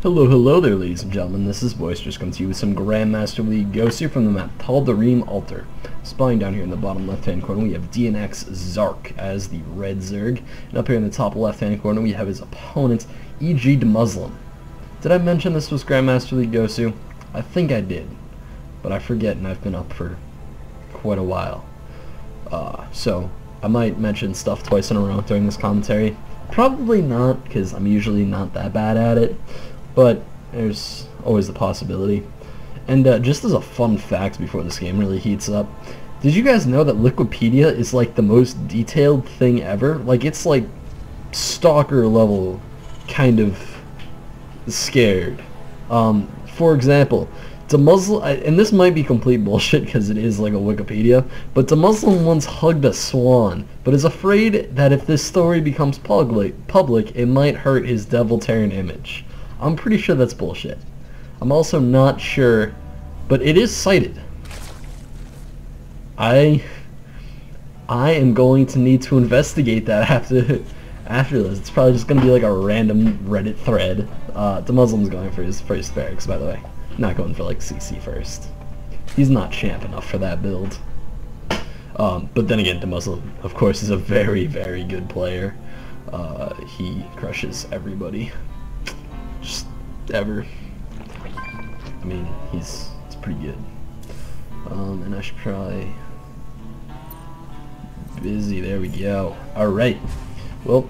Hello, hello there, ladies and gentlemen. This is Boisterous, coming to you with some Grandmaster League Gosu from the map Tal'Darim Altar. Spawning down here in the bottom left-hand corner, we have DnXZark as the red Zerg. And up here in the top left-hand corner, we have his opponent, EGDeMuslim. Did I mention this was Grandmaster League Gosu? I think I did, but I forget, and I've been up for quite a while. So, I might mention stuff twice in a row during this commentary. Probably not, because I'm usually not that bad at it, but there's always the possibility. And just as a fun fact before this game really heats up, did you guys know that Wikipedia is like the most detailed thing ever? Like, it's like stalker level kind of scared. For example, DeMuslim, and this might be complete bullshit because it is like a Wikipedia, but DeMuslim once hugged a swan, but is afraid that if this story becomes public, it might hurt his Deviltarian image. I'm pretty sure that's bullshit. I'm also not sure, but it is cited. I am going to need to investigate that after this. It's probably just going to be like a random Reddit thread. DeMuslim's going for his first barracks, by the way. Not going for like CC first. He's not champ enough for that build. But then again, DeMuslim, of course, is a very, very good player. He crushes everybody. Just ever. I mean, it's pretty good. And I should probably... Busy, there we go. Alright. Well,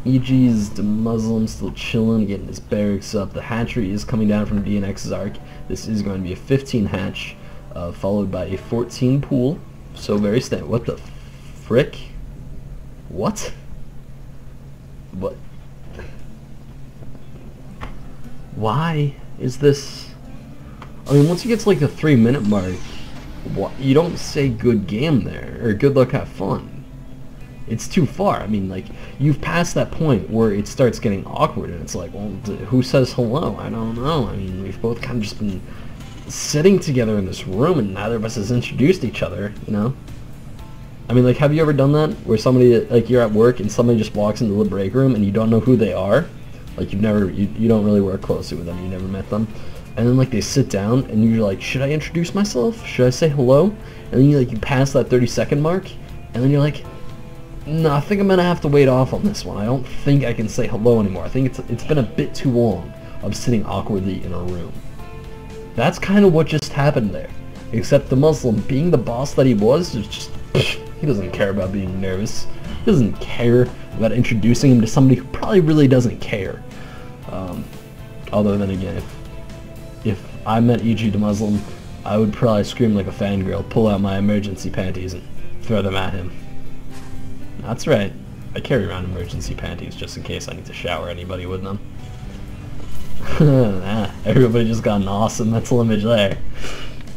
EGDeMuslim still chilling, getting his barracks up. The hatchery is coming down from DnXZark. This is going to be a 15 hatch, followed by a 14 pool. So very standard. What the frick? What? What? Why is this? I mean, once you get to like the 3-minute mark, you don't say good game there, or good luck, have fun. It's too far. I mean, like, you've passed that point where it starts getting awkward, and it's like, well, who says hello? I don't know. I mean, we've both kind of just been sitting together in this room, and neither of us has introduced each other, you know? I mean, like, have you ever done that? Where somebody, like, you're at work, and somebody just walks into the break room, and you don't know who they are? Like, you don't really work closely with them, you never met them. And then, like, they sit down, and you're like, should I introduce myself? Should I say hello? And then you pass that 30-second mark, and then you're like, no, I think I'm gonna have to wait off on this one. I don't think I can say hello anymore. I think it's been a bit too long of sitting awkwardly in a room. That's kind of what just happened there. Except DeMuslim, being the boss that he was, is just he doesn't care about being nervous. He doesn't care about introducing him to somebody who probably really doesn't care. Although then again, if I met EGDeMuslim, I would probably scream like a fangirl, pull out my emergency panties, and throw them at him. That's right. I carry around emergency panties just in case I need to shower anybody with them. Everybody just got an awesome mental image there.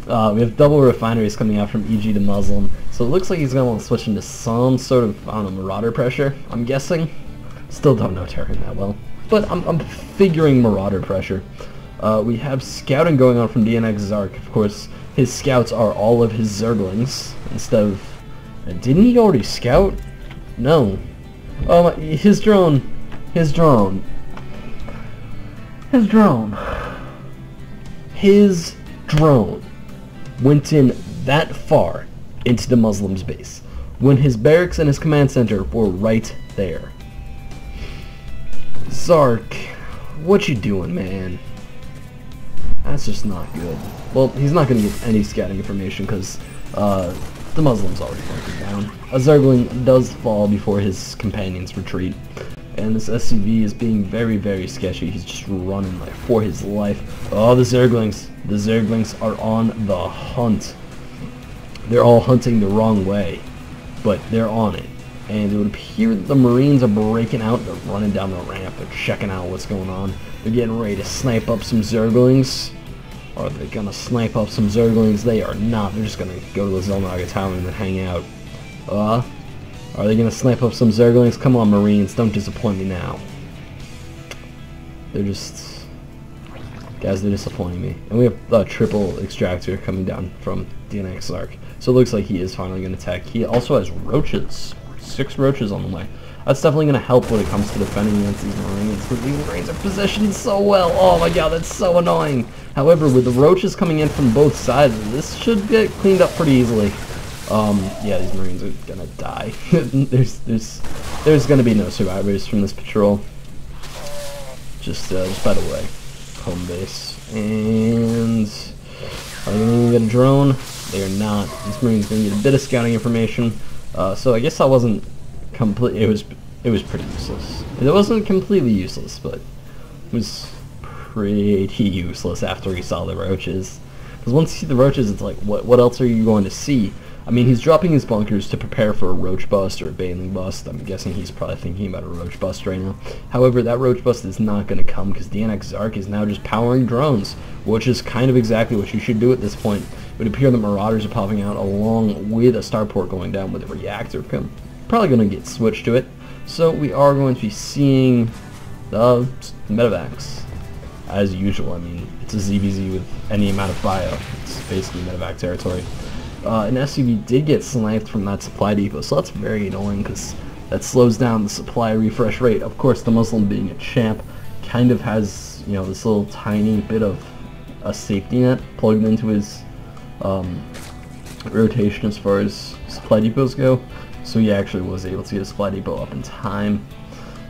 We have double refineries coming out from EGDeMuslim, so it looks like he's going to want to switch into some sort of, I don't know, marauder pressure, I'm guessing. Still don't know Terran that well, but I'm figuring marauder pressure. We have scouting going on from DnXZark. Of course, his scouts are all of his Zerglings, instead of... didn't he already scout? No. Oh my, his drone went in that far into DeMuslim's base, when his barracks and his command center were right there. Zark, what you doing, man? That's just not good. Well, he's not going to get any scouting information because DeMuslim's already broken down. A Zergling does fall before his companions retreat, and this SCV is being very, very sketchy. He's just running like for his life. Oh, the Zerglings are on the hunt. They're all hunting the wrong way, but they're on it. And it would appear that the Marines are breaking out. They're running down the ramp. They're checking out what's going on. They're getting ready to snipe up some Zerglings. Are they gonna snipe up some Zerglings? They are not. They're just gonna go to the Zelnaga Tower and then hang out. Are they gonna snipe up some Zerglings? Come on, Marines, don't disappoint me now. They're just... Guys, they're disappointing me. And we have a triple extractor coming down from DnXZark. So it looks like he is finally gonna attack. He also has roaches. 6 roaches on the way. That's definitely going to help when it comes to defending against these Marines, because these Marines are positioned so well. Oh my god, that's so annoying. However, with the roaches coming in from both sides, this should get cleaned up pretty easily. Yeah, these Marines are gonna die. there's gonna be no survivors from this patrol. Just by the way, home base. And are they gonna get a drone? They are not. This Marine's gonna get a bit of scouting information. So I guess that wasn't complete. It was pretty useless. It wasn't completely useless, but it was pretty useless after he saw the roaches. Because once you see the roaches, it's like, what else are you going to see? I mean, he's dropping his bunkers to prepare for a roach bust or a baling bust. I'm guessing he's probably thinking about a roach bust right now. However, that roach bust is not going to come because DnXZark is now just powering drones, which is kind of exactly what you should do at this point. It would appear the Marauders are popping out along with a starport going down with a reactor. Probably going to get switched to it. So we are going to be seeing the medevacs. As usual, I mean, it's a ZVZ with any amount of bio. It's basically medevac territory. An SUV did get sniped from that supply depot, so that's very annoying because that slows down the supply refresh rate. Of course, the Muslim, being a champ, kind of has, you know, this little tiny bit of a safety net plugged into his rotation as far as supply depots go. So he actually was able to get a supply depot up in time.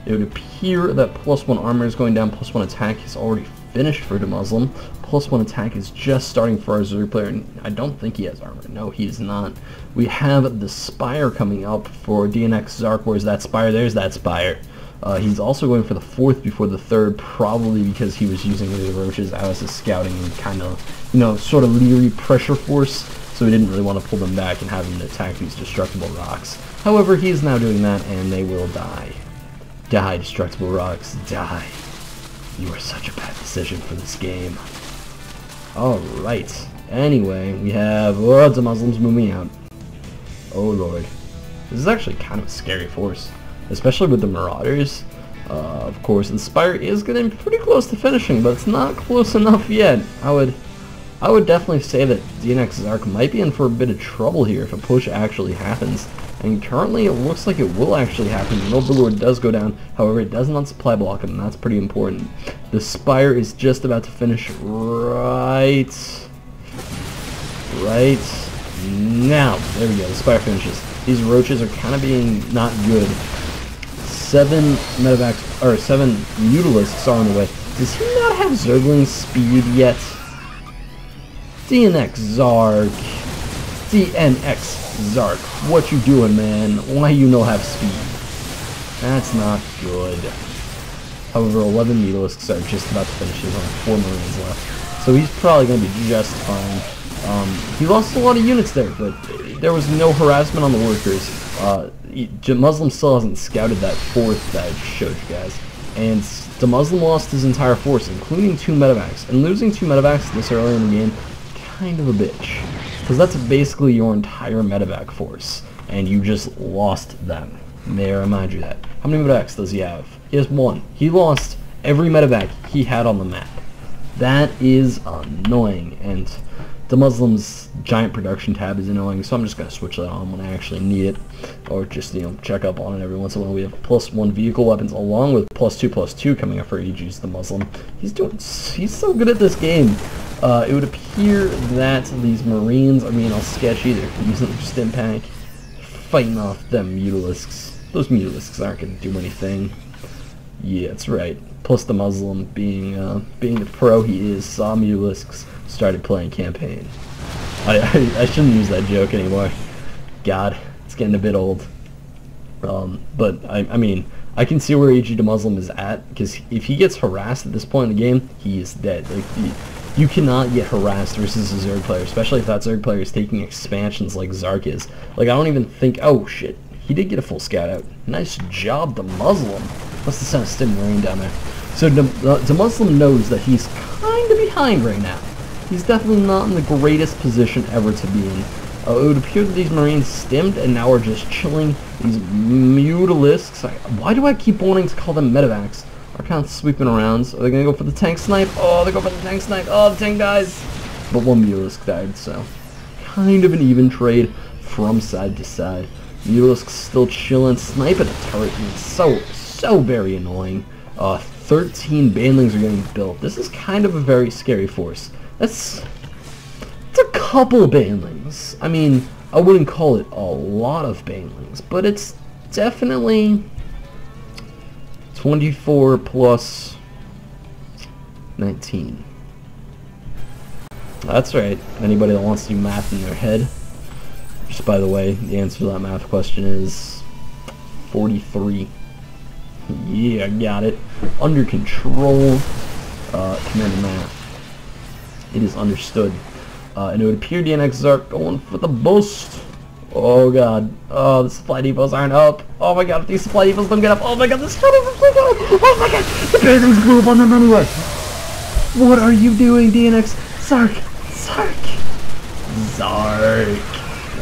It would appear that +1 armor is going down, +1 attack is already finished for DnXZark. +1 attack is just starting for our Zerg player, and I don't think he has armor. No, he is not. We have the Spire coming up for DnXZark. Where's that Spire? There's that Spire. He's also going for the 4th before the 3rd, probably because he was using the roaches as a scouting and kind of, you know, sort of leery pressure force, so he didn't really want to pull them back and have them attack these destructible rocks. However, he is now doing that, and they will die. Die, destructible rocks, die. You are such a bad decision for this game. Alright, anyway, we have loads of Muslims moving out. Oh lord. This is actually kind of a scary force, especially with the Marauders. Of course, the Spire is getting pretty close to finishing, but it's not close enough yet. I would definitely say that DnXZark might be in for a bit of trouble here if a push actually happens. And currently it looks like it will actually happen. The Overlord does go down, however it does not supply block him, and that's pretty important. The Spire is just about to finish right now. There we go, the Spire finishes. These roaches are kind of being not good. 7 medevacs, or 7 Mutalisks are on the way. Does he not have Zergling speed yet? DnXZark. DnXZark. What you doing, man? Why you no have speed? That's not good. However, 11 Mutalisks are just about to finish. There's only 4 Marines left. So he's probably going to be just fine. He lost a lot of units there, but there was no harassment on the workers. DnXZark still hasn't scouted that 4th that I showed you guys. And DnXZark lost his entire force, including 2 medevacs. And losing 2 medevacs this early in the game, kind of a bitch. Because that's basically your entire medevac force, and you just lost them. May I remind you that. How many medevacs does he have? He has 1. He lost every medevac he had on the map. That is annoying, and DnXZark's giant production tab is annoying, so I'm just going to switch that on when I actually need it, or just, you know, check up on it every once in a while. We have +1 vehicle weapons along with +2/+2 coming up for EGDeMuslim. He's so good at this game. It would appear that these Marines are being all sketchy. They're using their stim pack, fighting off them Mutalisks. Those Mutalisks aren't going to do anything. Yeah, that's right. Plus DnXZark, being the pro he is, saw Mutalisks, started playing campaign. I shouldn't use that joke anymore. God, it's getting a bit old. But I mean, I can see where EGDeMuslim is at, because if he gets harassed at this point in the game, he is dead. Like, you cannot get harassed versus a Zerg player, especially if that Zerg player is taking expansions like Zark is. Like, I don't even think... Oh, shit. He did get a full scout out. Nice job, DnXZark. Must have sent a stim marine down there. So DnXZark knows that he's kind of behind right now. He's definitely not in the greatest position ever to be in. It would appear that these Marines stimmed and now are just chilling. These Mutalisks... Why do I keep wanting to call them medevacs? Are kind of sweeping around. So are they going to go for the tank snipe? Oh, they go for the tank snipe. Oh, the tank dies. But 1 Mutalisk died, so kind of an even trade from side to side. Mutalisk's still chilling, sniping a turret, and it's so very annoying. 13 banelings are getting built. This is kind of a very scary force. It's a couple of banelings. I mean, I wouldn't call it a lot of banelings, but it's definitely 24 plus 19. That's right. Anybody that wants to do math in their head. Just by the way, the answer to that math question is 43. Yeah, got it. Under control. Commander math. It is understood. And it would appear DnXZark going for the boost. Oh god. Oh, the supply depots aren't up. Oh my god, if these supply depots don't get up. Oh my god, this supply depots don't get up. Oh my god, the banelings blew up on them anyway. What are you doing, DnXZark? Zark.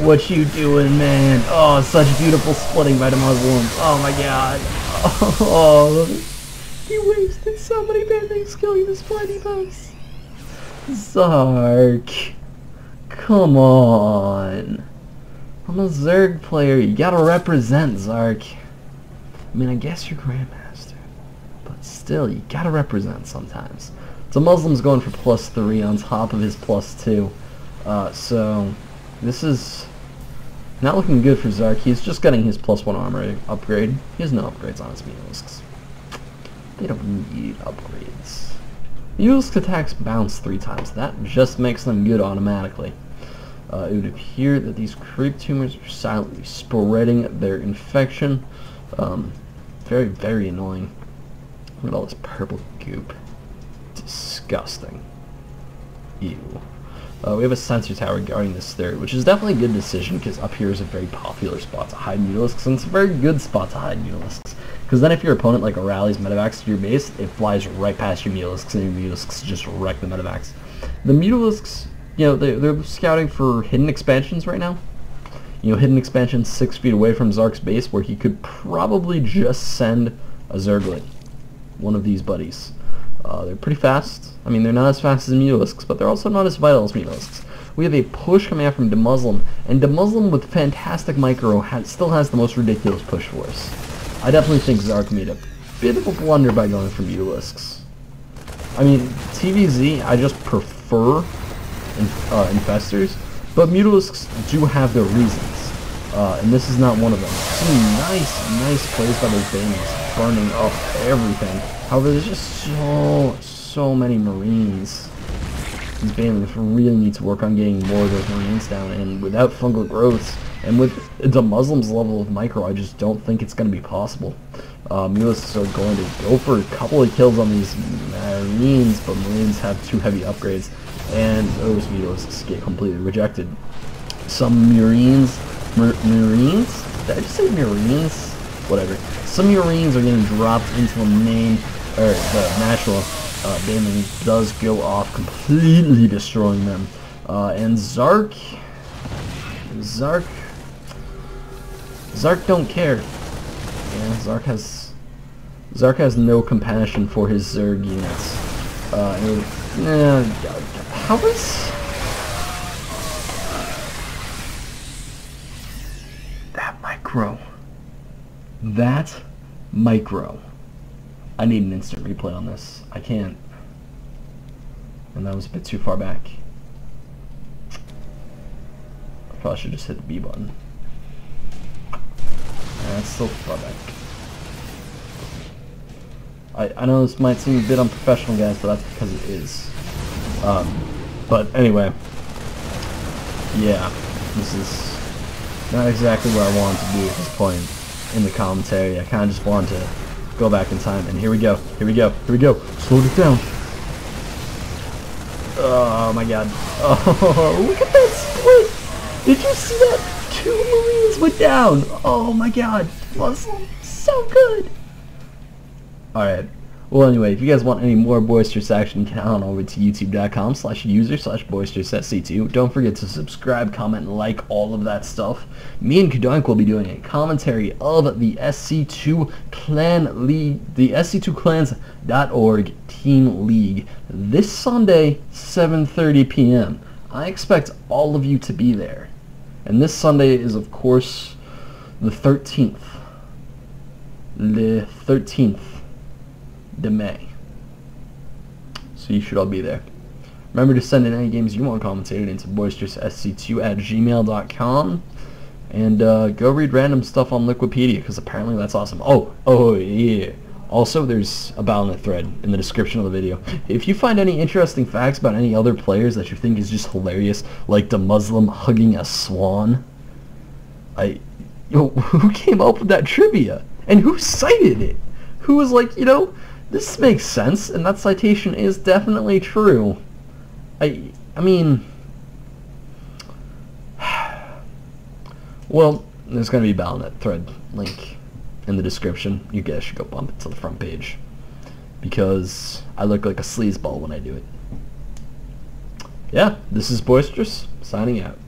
What you doing, man? Oh, such beautiful splitting by the Muslims. Oh my god. Oh, he wasted so many banelings killing the supply depots. Zark. Come on. I'm a Zerg player. You gotta represent, Zark. I mean, I guess you're Grandmaster. But still, you gotta represent sometimes. So Muslim's going for +3 on top of his +2. So this is not looking good for Zark. He's just getting his +1 armor upgrade. He has no upgrades on his Mutalisks. They don't need upgrades. Mutalisk attacks bounce 3 times. That just makes them good automatically. It would appear that these creep tumors are silently spreading their infection. Very annoying. Look at all this purple goop. Disgusting. Ew. We have a sensor tower guarding this third, which is definitely a good decision because up here is a very popular spot to hide Mutalisks, and it's a very good spot to hide Mutalisks. Because then if your opponent like rallies medevacs to your base, it flies right past your Mutalisks, and your Mutalisks just wreck the medevacs. The Mutalisks, you know, they're scouting for hidden expansions right now. You know, hidden expansions 6 feet away from Zark's base, where he could probably just send a Zergling, one of these buddies. They're pretty fast. I mean, they're not as fast as Mutalisks, but they're also not as vital as Mutalisks. We have a push coming out from DnXZark, and DnXZark with fantastic micro still has the most ridiculous push force. I definitely think Zark made a bit of a blunder by going for Mutalisks. I mean, TVZ, I just prefer Infestors, but Mutalisks do have their reasons, and this is not one of them. Some nice plays by those Banelings, burning up everything. However, there's just so many Marines. These Banelings really need to work on getting more of those Marines down, and without fungal growths, and with the Muslims' level of micro, I just don't think it's going to be possible. Mutalisks are going to go for a couple of kills on these Marines, but Marines have too heavy upgrades, and those Mutalisks get completely rejected. Some Marines? Did I just say Marines? Whatever. Some Marines are getting dropped into the main, or the natural Baneling does go off, completely destroying them. And Zark don't care. Yeah, Zark has no compassion for his Zerg units. How is that micro? That micro. I need an instant replay on this. I can't. And that was a bit too far back. I probably should just hit the B button. That's still far back. I know this might seem a bit unprofessional, guys, but that's because it is. But anyway. Yeah. This is not exactly where I wanted to be at this point in the commentary. I kind of just wanted to go back in time, and here we go. Slowed it down. Oh my god. Oh, look at that split! Did you see that? 2 Marines went down! Oh my god. Muslim, so good! Alright. Well, anyway, if you guys want any more Boisterous action, you can head on over to youtube.com/user/boisteroussc2. Don't forget to subscribe, comment, and like all of that stuff. Me and Kudank will be doing a commentary of the SC2 Clan League, the SC2Clans.org Team League this Sunday, 7:30 p.m. I expect all of you to be there. And this Sunday is, of course, the 13th. Le 13th de May. So you should all be there. Remember to send in any games you want commentated into boisteroussc2@gmail.com. And go read random stuff on Liquipedia, because apparently that's awesome. Oh yeah. Also, there's a Battle.net thread in the description of the video. If you find any interesting facts about any other players that you think is just hilarious, like DnXZark hugging a swan, who came up with that trivia? And who cited it? Who was like, this makes sense, and that citation is definitely true. I mean, well, there's going to be a Battle.net thread link in the description. You guys should go bump it to the front page, because I look like a sleazeball when I do it. Yeah, this is Boisterous, signing out.